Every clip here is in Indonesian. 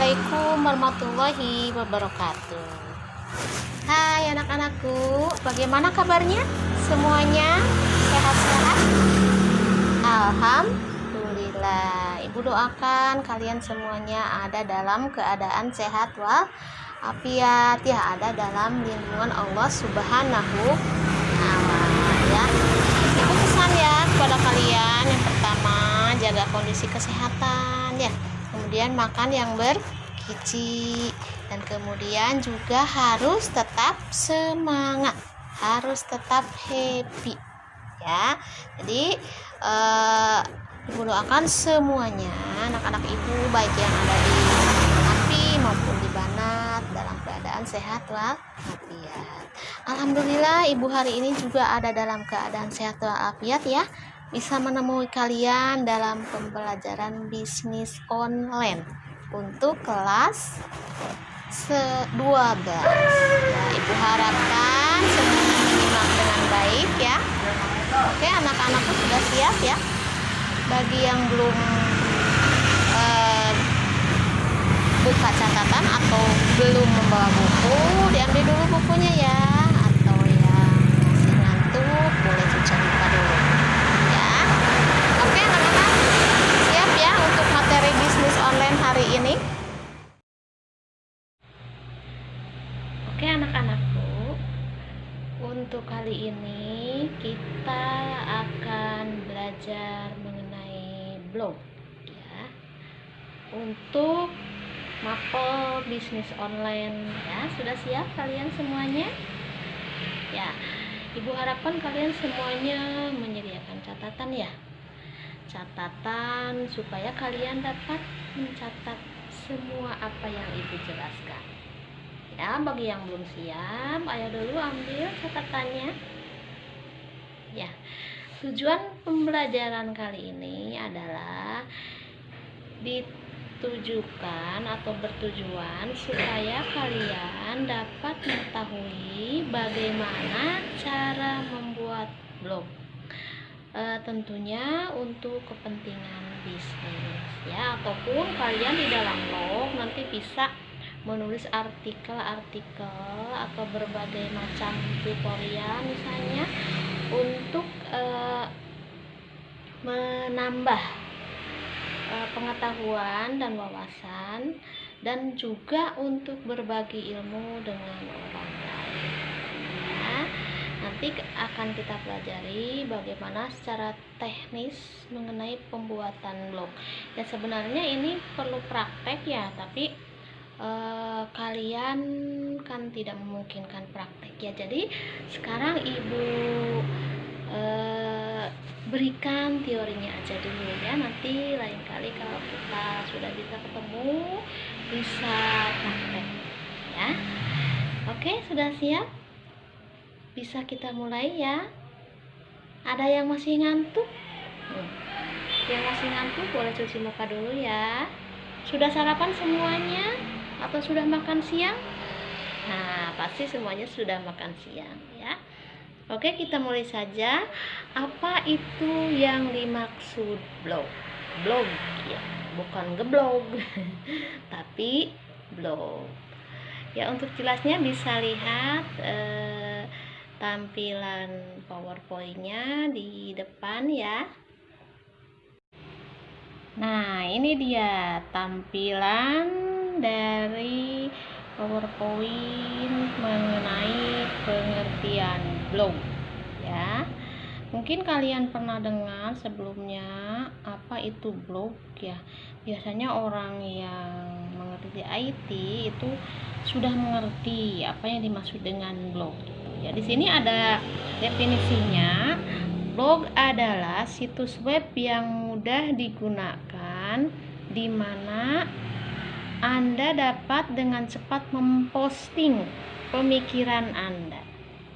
Assalamualaikum warahmatullahi wabarakatuh. Hai anak-anakku, bagaimana kabarnya? Semuanya sehat-sehat? Alhamdulillah. Ibu doakan kalian semuanya ada dalam keadaan sehat walafiat, ya, ada dalam lindungan Allah Subhanahu wa Ta'ala, ya. Ibu pesan ya kepada kalian, yang pertama jaga kondisi kesehatan, ya. Kemudian makan yang bergizi, dan kemudian juga harus tetap semangat, harus tetap happy, ya. Jadi ibu doakan semuanya anak-anak ibu, baik yang ada di Api maupun di Banat, dalam keadaan sehat walafiat. Alhamdulillah ibu hari ini juga ada dalam keadaan sehat walafiat, ya, bisa menemui kalian dalam pembelajaran bisnis online untuk kelas 12. Ya, ibu harapkan semuanya menyimak dengan baik, ya. Oke, anak-anakku sudah siap, ya. Bagi yang belum buka catatan atau belum membawa buku, diambil dulu bukunya, ya. Atau yang masih ngantuk, boleh buka dulu, ya. Oke anak-anak, siap ya untuk materi bisnis online hari ini? Oke anak-anakku, untuk kali ini kita akan belajar mengenai blog, ya, untuk mapel bisnis online, ya. Sudah siap kalian semuanya? Ya, ibu harapkan kalian semuanya menyediakan catatan, ya. Catatan supaya kalian dapat mencatat semua apa yang ibu jelaskan. Ya, bagi yang belum siap, ayo dulu ambil catatannya. Ya, tujuan pembelajaran kali ini adalah ditujukan atau bertujuan supaya kalian dapat mengetahui bagaimana cara membuat blog. Tentunya untuk kepentingan bisnis, ya, ataupun kalian di dalam blog nanti bisa menulis artikel-artikel atau berbagai macam tutorial misalnya untuk menambah pengetahuan dan wawasan, dan juga untuk berbagi ilmu dengan orang lain, ya. Nanti akan kita pelajari bagaimana secara teknis mengenai pembuatan blog. Ya, sebenarnya ini perlu praktek, ya, tapi kalian kan tidak memungkinkan praktek, ya. Jadi sekarang ibu berikan teorinya aja dulu, ya. Nanti lain kali kalau kita sudah bisa ketemu, bisa praktek, ya. Oke, sudah siap? Bisa kita mulai, ya. Ada yang masih ngantuk? Yang masih ngantuk boleh cuci muka dulu, ya. Sudah sarapan semuanya? Atau sudah makan siang? Nah, pasti semuanya sudah makan siang, ya. Oke, kita mulai saja. Apa itu yang dimaksud blog? Blog, ya, bukan ngeblog tapi blog. Ya, untuk jelasnya bisa lihat tampilan PowerPoint-nya di depan, ya. Nah, ini dia tampilan dari PowerPoint mengenai pengertian blog, ya. Mungkin kalian pernah dengar sebelumnya apa itu blog, ya. Biasanya orang yang mengerti IT itu sudah mengerti apa yang dimaksud dengan blog. Ya, di sini ada definisinya. Blog adalah situs web yang mudah digunakan, di mana Anda dapat dengan cepat memposting pemikiran Anda,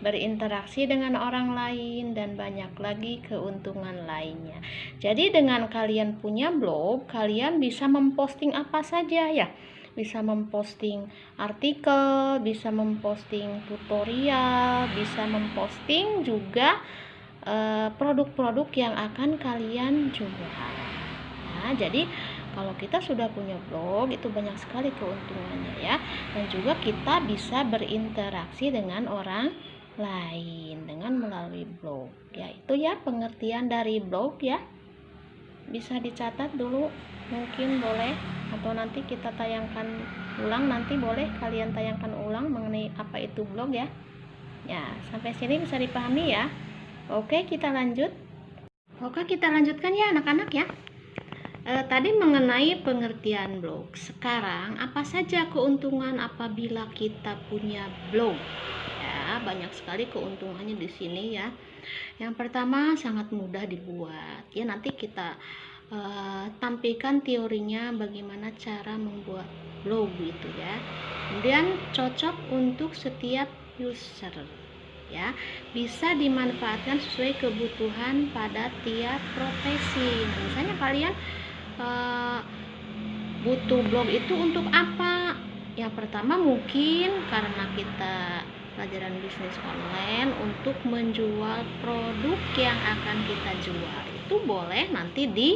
berinteraksi dengan orang lain, dan banyak lagi keuntungan lainnya. Jadi dengan kalian punya blog, kalian bisa memposting apa saja, ya. Bisa memposting artikel, bisa memposting tutorial, bisa memposting juga produk-produk yang akan kalian jual. Nah, jadi Kalau kita sudah punya blog, itu banyak sekali keuntungannya ya. Dan juga kita bisa berinteraksi dengan orang lain dengan melalui blog. Ya, itu ya pengertian dari blog ya. Bisa dicatat dulu, mungkin boleh, atau nanti kita tayangkan ulang, nanti boleh kalian tayangkan ulang mengenai apa itu blog ya. Ya, sampai sini bisa dipahami ya. Oke, kita lanjut. Oke, kita lanjutkan ya anak-anak ya. Tadi mengenai pengertian blog. Sekarang apa saja keuntungan apabila kita punya blog? Ya, banyak sekali keuntungannya di sini ya. Yang pertama sangat mudah dibuat. Ya, nanti kita tampilkan teorinya bagaimana cara membuat blog gitu ya. Kemudian cocok untuk setiap user. Ya, bisa dimanfaatkan sesuai kebutuhan pada tiap profesi. Nah, misalnya kalian butuh blog itu untuk apa? Yang pertama mungkin karena kita pelajaran bisnis online untuk menjual produk yang akan kita jual, itu boleh nanti di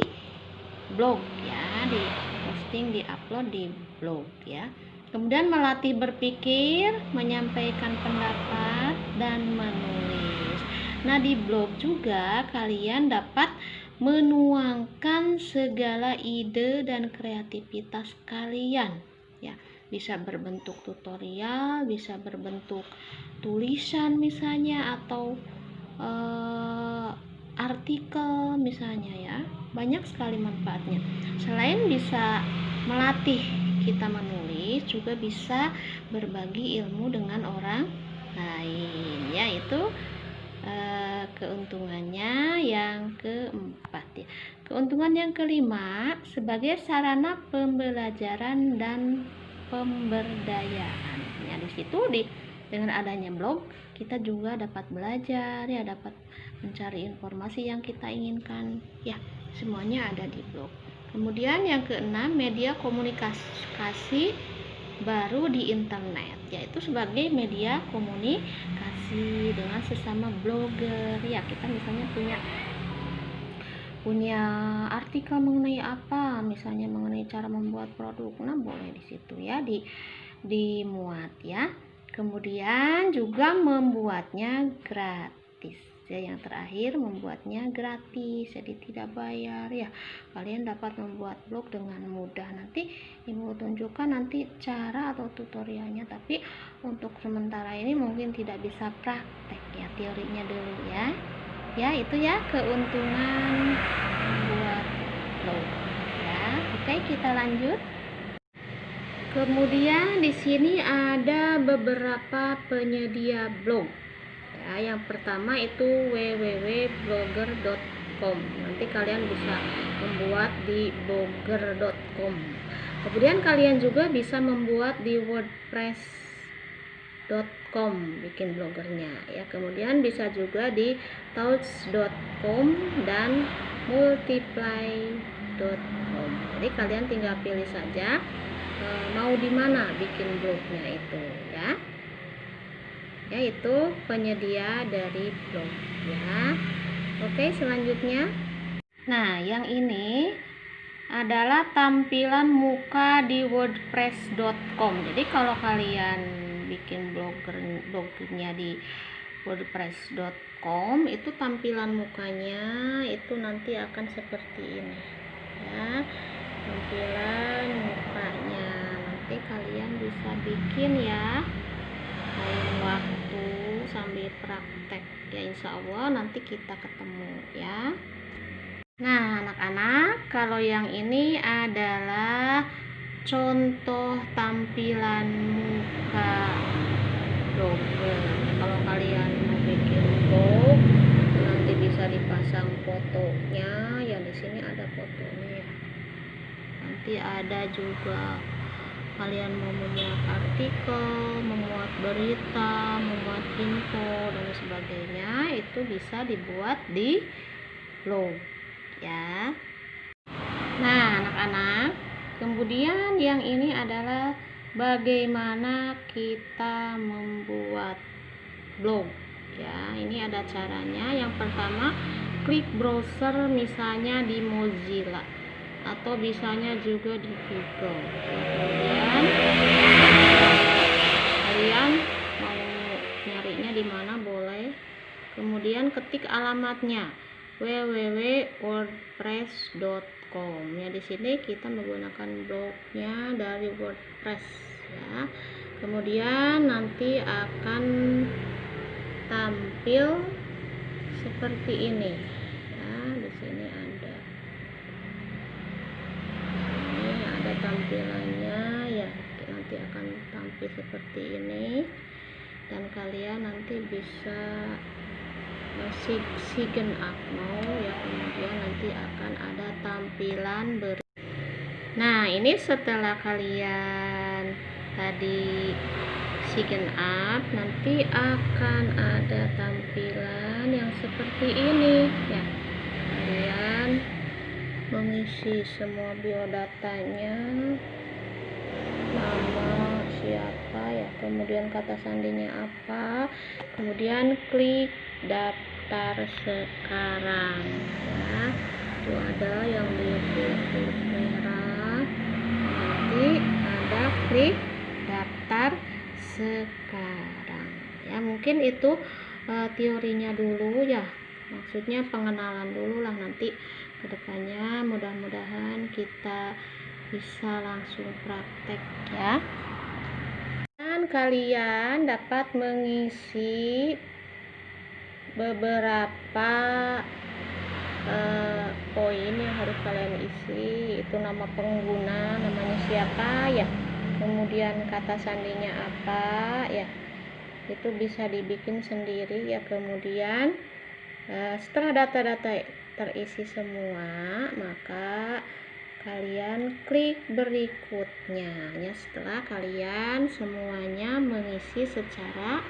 blog ya, di posting, di upload di blog ya. Kemudian melatih berpikir, menyampaikan pendapat, dan menulis. Nah, di blog juga kalian dapat menuangkan segala ide dan kreativitas kalian ya. Bisa berbentuk tutorial, bisa berbentuk tulisan misalnya, atau artikel misalnya ya. Banyak sekali manfaatnya. Selain bisa melatih kita menulis, juga bisa berbagi ilmu dengan orang lain ya. Itu keuntungannya yang keempat ya. Keuntungan yang kelima, sebagai sarana pembelajaran dan pemberdayaan ya. Di situ dengan adanya blog kita juga dapat belajar ya, dapat mencari informasi yang kita inginkan ya, semuanya ada di blog. Kemudian yang keenam, media komunikasi baru di internet, yaitu sebagai media komunikasi dengan sesama blogger ya. Kita misalnya punya artikel mengenai apa, misalnya mengenai cara membuat produk, nah boleh di situ ya dimuat ya. Kemudian juga membuatnya gratis ya. Yang terakhir, membuatnya gratis, jadi tidak bayar ya. Kalian dapat membuat blog dengan mudah. Nanti Ibu tunjukkan nanti cara atau tutorialnya, tapi untuk sementara ini mungkin tidak bisa praktek ya, teorinya dulu ya. Ya, itu ya keuntungan membuat blog ya. Oke, kita lanjut. Kemudian di sini ada beberapa penyedia blog. Ya, yang pertama itu www.blogger.com. Nanti kalian bisa membuat di blogger.com. Kemudian kalian juga bisa membuat di wordpress.com, bikin blogernya ya. Kemudian bisa juga di touch.com dan multiply.com. Jadi kalian tinggal pilih saja mau di mana bikin blognya itu ya. Ya, itu penyedia dari blog ya. Oke, selanjutnya. Nah, yang ini adalah tampilan muka di wordpress.com. Jadi kalau kalian bikin blognya di wordpress.com, itu tampilan mukanya itu nanti akan seperti ini ya. Tampilan mukanya nanti kalian bisa bikin ya, lain waktu sambil praktek ya. Insya Allah nanti kita ketemu ya. Nah anak-anak, kalau yang ini adalah contoh tampilan muka blogger. Kalau kalian mau bikin blog nanti bisa dipasang fotonya ya. Di sini ada fotonya ya. Nanti ada juga kalian mau memuat artikel, memuat berita, memuat info dan sebagainya, itu bisa dibuat di blog ya. Nah anak-anak, kemudian yang ini adalah bagaimana kita membuat blog ya. Ini ada caranya. Yang pertama, klik browser misalnya di Mozilla. atau bisanya juga di Google. Kemudian kalian mau nyarinya di mana boleh. Kemudian ketik alamatnya www.wordpress.com. Ya, di sini kita menggunakan blognya dari WordPress ya. Kemudian nanti akan tampil seperti ini ya. Di sini ada tampilannya ya, nanti akan tampil seperti ini, dan kalian nanti bisa sign up mau ya. Kemudian nanti akan ada tampilan nah ini setelah kalian tadi sign up, nanti akan ada tampilan yang seperti ini ya. Kalian mengisi semua biodatanya, nama siapa ya, kemudian kata sandinya apa, kemudian klik daftar sekarang ya. Itu ada yang di huruf merah, nanti ada klik daftar sekarang ya. Mungkin itu teorinya dulu ya, maksudnya pengenalan dulu lah. Nanti kedepannya mudah-mudahan kita bisa langsung praktek ya. Dan kalian dapat mengisi beberapa poin yang harus kalian isi. Itu nama pengguna, namanya siapa ya, kemudian kata sandinya apa ya, itu bisa dibikin sendiri ya. Kemudian setelah data-data terisi semua, maka kalian klik berikutnya ya, setelah kalian semuanya mengisi secara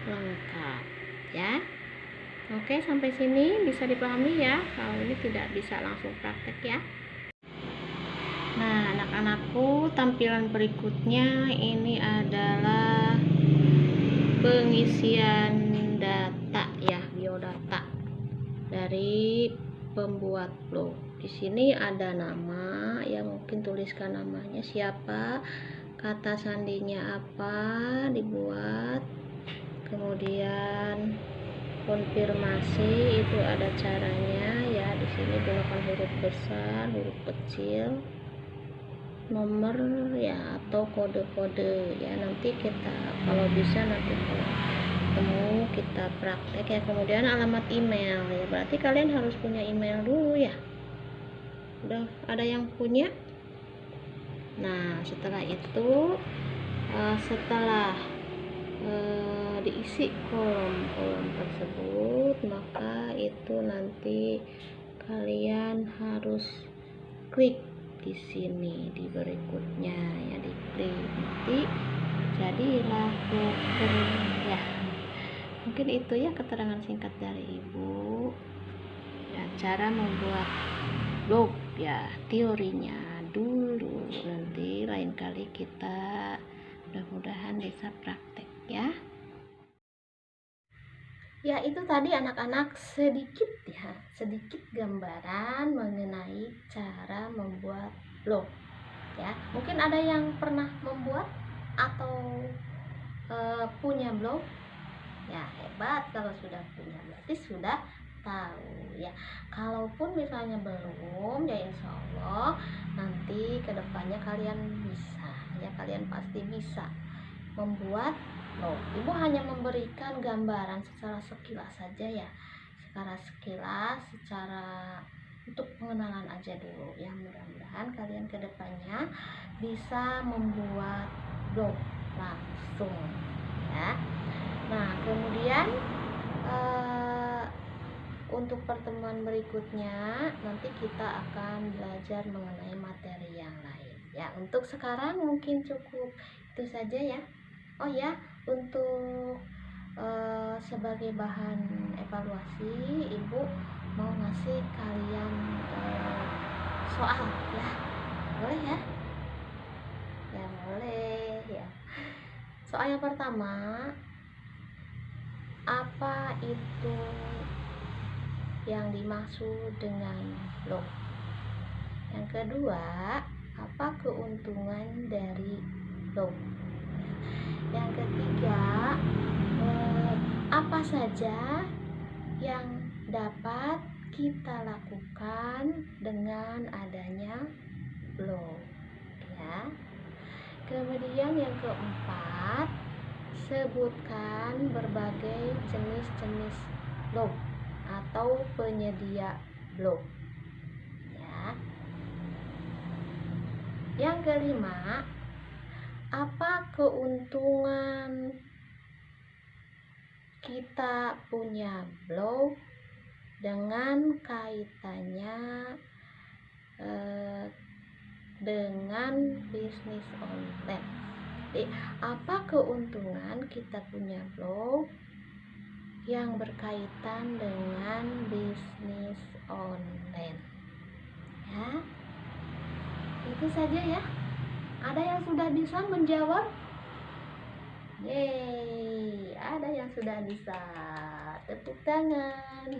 lengkap ya. Oke, sampai sini bisa dipahami ya. Kalau ini tidak bisa langsung praktek ya. Nah, anak-anakku, tampilan berikutnya ini adalah pengisian data ya, biodata dari pembuat blog. Di sini ada nama ya, mungkin tuliskan namanya siapa, kata sandinya apa, dibuat. Kemudian konfirmasi, itu ada caranya ya. Di sini gunakan huruf besar, huruf kecil, nomor ya, atau kode-kode ya. Nanti kita kalau bisa, nanti kalau ketemu kita praktek ya. Kemudian alamat email ya, berarti kalian harus punya email dulu ya. Udah ada yang punya? Nah, setelah itu setelah diisi kolom-kolom tersebut, maka itu nanti kalian harus klik di sini di berikutnya ya, diklik, nanti jadilah blogger ya. Mungkin itu ya keterangan singkat dari Ibu ya, cara membuat blog ya, teorinya dulu. Nanti lain kali kita mudah-mudahan bisa praktek ya. Ya, itu tadi anak-anak sedikit gambaran mengenai cara membuat blog ya. Mungkin ada yang pernah membuat atau punya blog ya, hebat kalau sudah punya, berarti sudah tahu ya. Kalaupun misalnya belum ya, insya Allah nanti kedepannya kalian bisa ya, kalian pasti bisa membuat blog. Ibu hanya memberikan gambaran secara sekilas saja ya, secara untuk pengenalan aja dulu ya. Mudah-mudahan kalian kedepannya bisa membuat blog langsung ya. Nah, kemudian untuk pertemuan berikutnya nanti kita akan belajar mengenai materi yang lain ya. Untuk sekarang mungkin cukup itu saja ya. Oh ya, untuk sebagai bahan evaluasi, Ibu mau ngasih kalian soal ya, boleh ya? Ya boleh ya. Soal yang pertama, apa itu yang dimaksud dengan blog? Yang kedua, apa keuntungan dari blow? Yang ketiga, apa saja yang dapat kita lakukan dengan adanya blow, ya. Kemudian yang keempat, sebutkan berbagai jenis-jenis blow atau penyedia blow, ya. Yang kelima, apa keuntungan kita punya blog dengan kaitannya dengan bisnis online. Jadi, apa keuntungan kita punya blog yang berkaitan dengan bisnis online? Ya, itu saja ya. Ada yang sudah bisa menjawab? Yeay, ada yang sudah bisa. Tepuk tangan.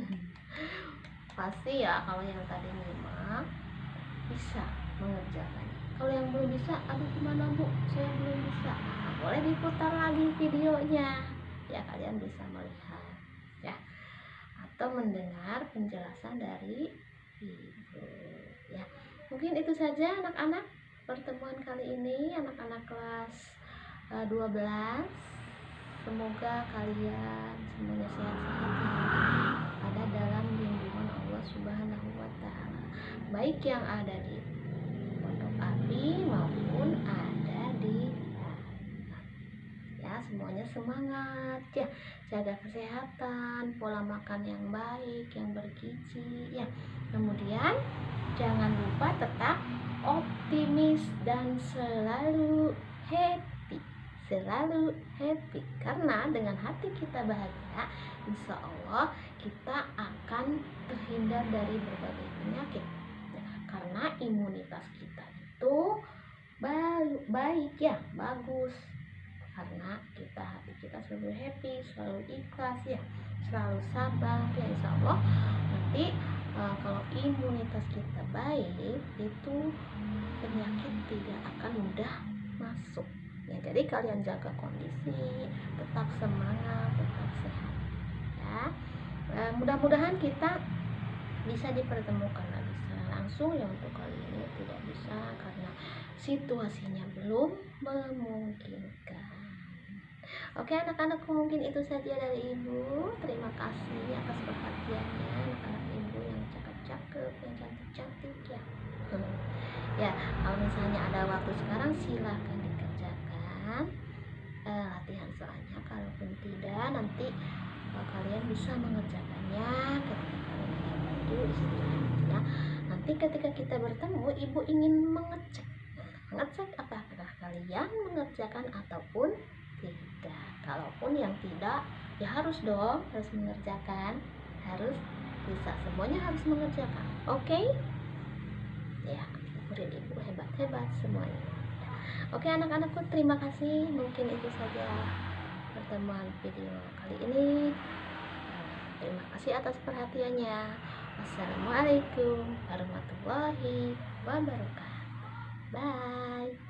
Pasti ya, kalau yang tadi nyimak bisa mengerjakannya. Kalau yang belum bisa, aduh gimana Bu, saya belum bisa. Nah, boleh diputar lagi videonya, ya kalian bisa melihat, ya, atau mendengar penjelasan dari ibu, ya. Mungkin itu saja anak-anak pertemuan kali ini, anak-anak kelas 12. Semoga kalian semuanya sehat-sehat, ada dalam lindungan Allah Subhanahu wa Ta'ala, baik yang ada di pondok api maupun ada di ya. Semuanya semangat ya, jaga kesehatan, pola makan yang baik, yang bergizi ya. Kemudian jangan lupa tetap optimis dan selalu happy, karena dengan hati kita bahagia, insya Allah kita akan terhindar dari berbagai penyakit ya, karena imunitas kita itu baik ya, bagus, karena hati kita selalu happy, selalu ikhlas ya, selalu sabar ya. Insya Allah nanti kalau imunitas kita baik, itu penyakit tidak akan mudah masuk ya. Jadi kalian jaga kondisi, tetap semangat, tetap sehat ya. Mudah-mudahan kita bisa dipertemukan lagi secara langsung ya. Untuk kali ini tidak bisa karena situasinya belum memungkinkan. Oke anak-anak, mungkin itu saja dari ibu. Terima kasih atas perhatiannya, anak-anak ibu yang cakep-cakep, yang cantik-cantik ya. Ya, kalau misalnya ada waktu sekarang silahkan dikerjakan latihan soalnya. Kalaupun tidak, nanti kalian bisa mengerjakannya ketika kalian ada waktu istirahatnya. Nanti ketika kita bertemu, ibu ingin mengecek apakah kalian mengerjakan ataupun tidak. Kalaupun yang tidak, ya harus dong, harus mengerjakan, harus bisa, semuanya harus mengerjakan. Oke? Ya, murid ibu hebat-hebat semuanya. Oke anak-anakku, terima kasih. Mungkin itu saja pertemuan video kali ini. Terima kasih atas perhatiannya. Wassalamualaikum warahmatullahi wabarakatuh. Bye.